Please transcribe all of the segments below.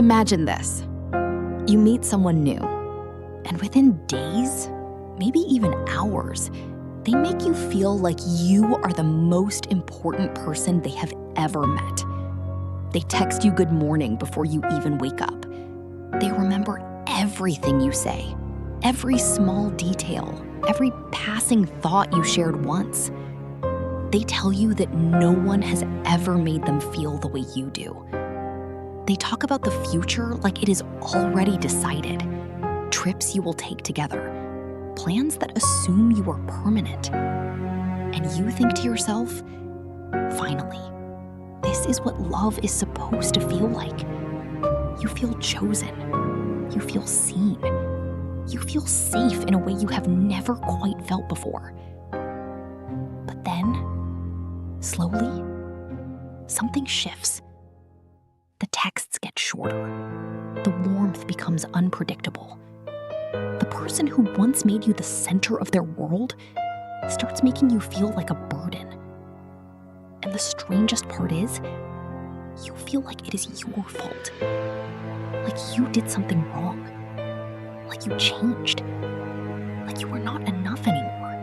Imagine this. You meet someone new, and within days, maybe even hours, they make you feel like you are the most important person they have ever met. They text you good morning before you even wake up. They remember everything you say, every small detail, every passing thought you shared once. They tell you that no one has ever made them feel the way you do. They talk about the future like it is already decided. Trips you will take together. Plans that assume you are permanent. And you think to yourself, finally, this is what love is supposed to feel like. You feel chosen. You feel seen. You feel safe in a way you have never quite felt before. But then, slowly, something shifts. The texts get shorter. The warmth becomes unpredictable. The person who once made you the center of their world starts making you feel like a burden. And the strangest part is, you feel like it is your fault. Like you did something wrong. Like you changed. Like you were not enough anymore.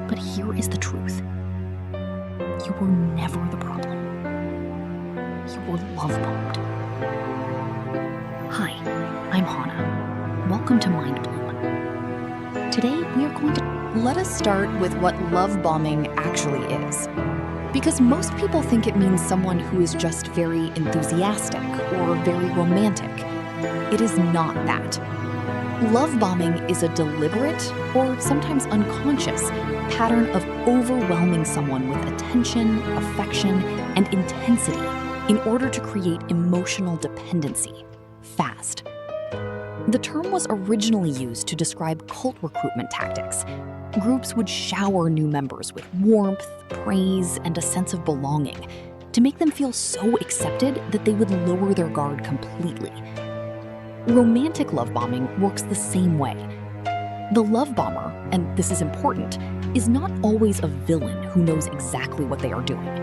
But here is the truth. You were never the problem. You were love-bombed. Hi, I'm Hana. Welcome to Mind Bloom. Today, we are going to... Let us start with what love bombing actually is. Because most people think it means someone who is just very enthusiastic or very romantic. It is not that. Love bombing is a deliberate, or sometimes unconscious, pattern of overwhelming someone with attention, affection, and intensity in order to create emotional dependency, fast. The term was originally used to describe cult recruitment tactics. Groups would shower new members with warmth, praise, and a sense of belonging to make them feel so accepted that they would lower their guard completely. Romantic love bombing works the same way. The love bomber, and this is important, is not always a villain who knows exactly what they are doing.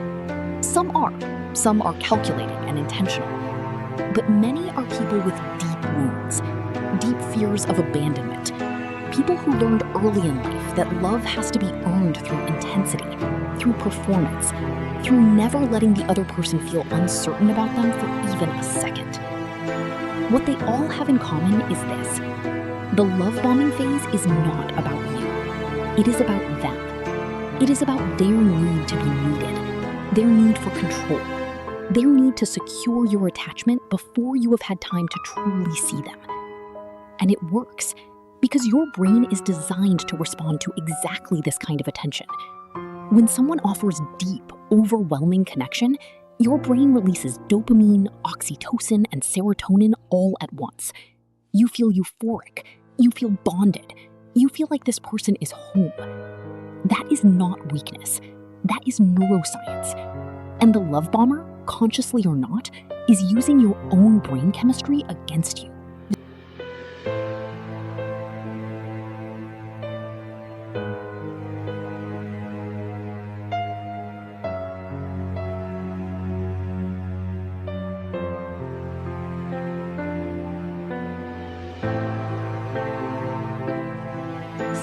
Some are calculating and intentional. But many are people with deep wounds, deep fears of abandonment, people who learned early in life that love has to be earned through intensity, through performance, through never letting the other person feel uncertain about them for even a second. What they all have in common is this. The love bombing phase is not about you. It is about them. It is about their need to be needed, their need for control, their need to secure your attachment before you have had time to truly see them. And it works because your brain is designed to respond to exactly this kind of attention. When someone offers deep, overwhelming connection, your brain releases dopamine, oxytocin, and serotonin all at once. You feel euphoric. You feel bonded. You feel like this person is home. That is not weakness. That is neuroscience. And the love bomber, consciously or not, is using your own brain chemistry against you.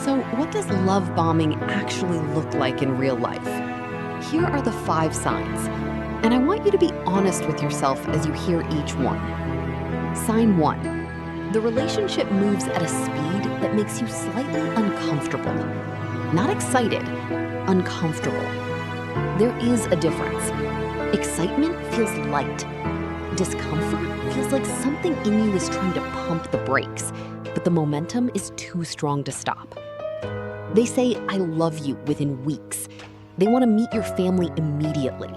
So what does love bombing actually look like in real life? Here are the 5 signs, and I want you to be honest with yourself as you hear each one. Sign 1. The relationship moves at a speed that makes you slightly uncomfortable. Not excited, uncomfortable. There is a difference. Excitement feels light. Discomfort feels like something in you is trying to pump the brakes, but the momentum is too strong to stop. They say, I love you within weeks. They want to meet your family immediately.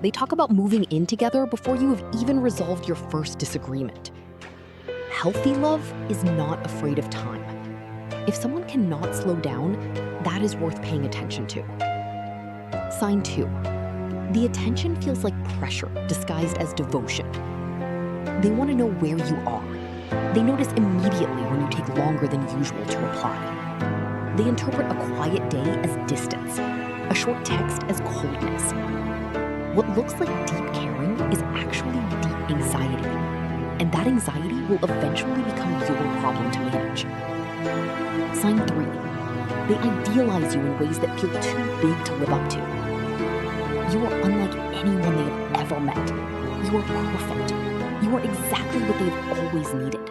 They talk about moving in together before you have even resolved your first disagreement. Healthy love is not afraid of time. If someone cannot slow down, that is worth paying attention to. Sign 2. The attention feels like pressure disguised as devotion. They want to know where you are. They notice immediately when you take longer than usual to reply. They interpret a quiet day as distance, a short text as coldness. What looks like deep caring is actually deep anxiety. And that anxiety will eventually become your problem to manage. Sign 3. They idealize you in ways that feel too big to live up to. You are unlike anyone they have ever met. You are perfect. You are exactly what they've always needed.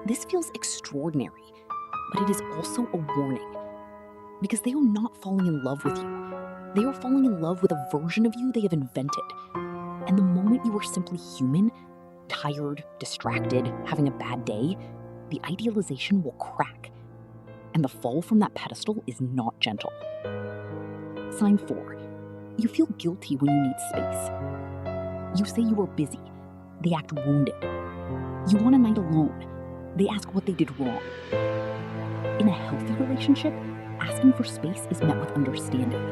This feels extraordinary, but it is also a warning. Because they are not falling in love with you. They are falling in love with a version of you they have invented. And the moment you are simply human, tired, distracted, having a bad day, the idealization will crack. And the fall from that pedestal is not gentle. Sign 4. You feel guilty when you need space. You say you are busy. They act wounded. You want a night alone. They ask what they did wrong. In a healthy relationship, asking for space is met with understanding.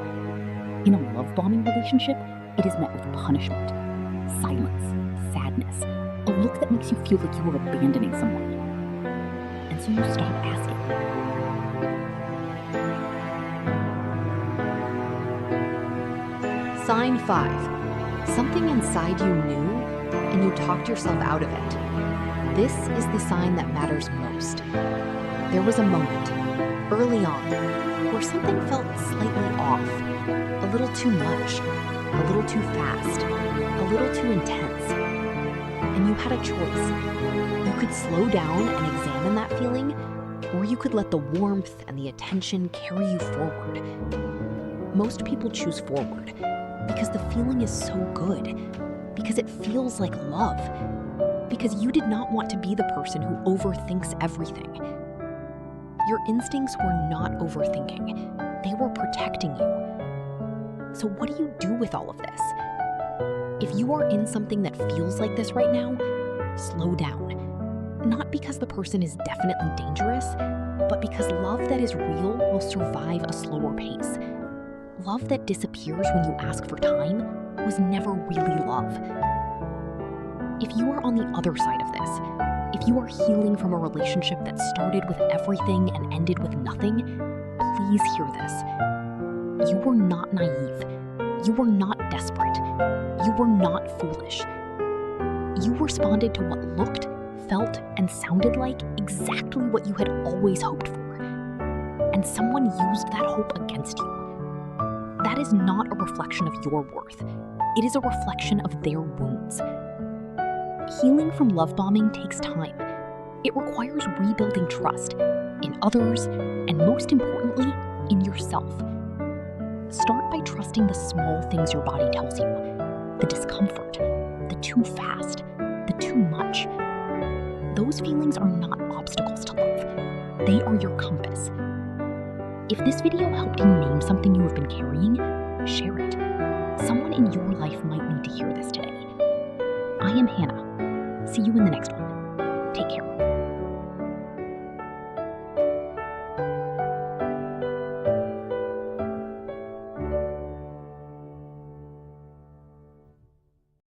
In a love-bombing relationship, it is met with punishment, silence, sadness, a look that makes you feel like you are abandoning someone. And so you stop asking. Sign 5. Something inside you knew, and you talked yourself out of it. This is the sign that matters most. There was a moment, early on, where something felt slightly off, a little too much, a little too fast, a little too intense. And you had a choice. You could slow down and examine that feeling, or you could let the warmth and the attention carry you forward. Most people choose forward because the feeling is so good, because it feels like love, because you did not want to be the person who overthinks everything. Your instincts were not overthinking. They were protecting you. So what do you do with all of this? If you are in something that feels like this right now, slow down. Not because the person is definitely dangerous, but because love that is real will survive a slower pace. Love that disappears when you ask for time was never really love. If you are on the other side of this, if you are healing from a relationship that started with everything and ended with nothing, please hear this. You were not naive. You were not desperate. You were not foolish. You responded to what looked, felt, and sounded like exactly what you had always hoped for. And someone used that hope against you. That is not a reflection of your worth. It is a reflection of their wounds. Healing from love bombing takes time. It requires rebuilding trust in others, and most importantly, in yourself. Start by trusting the small things your body tells you. The discomfort, the too fast, the too much. Those feelings are not obstacles to love. They are your compass. If this video helped you name something you have been carrying, share it. Someone in your life might need to hear this today. I am Hana. See you in the next one. Take care.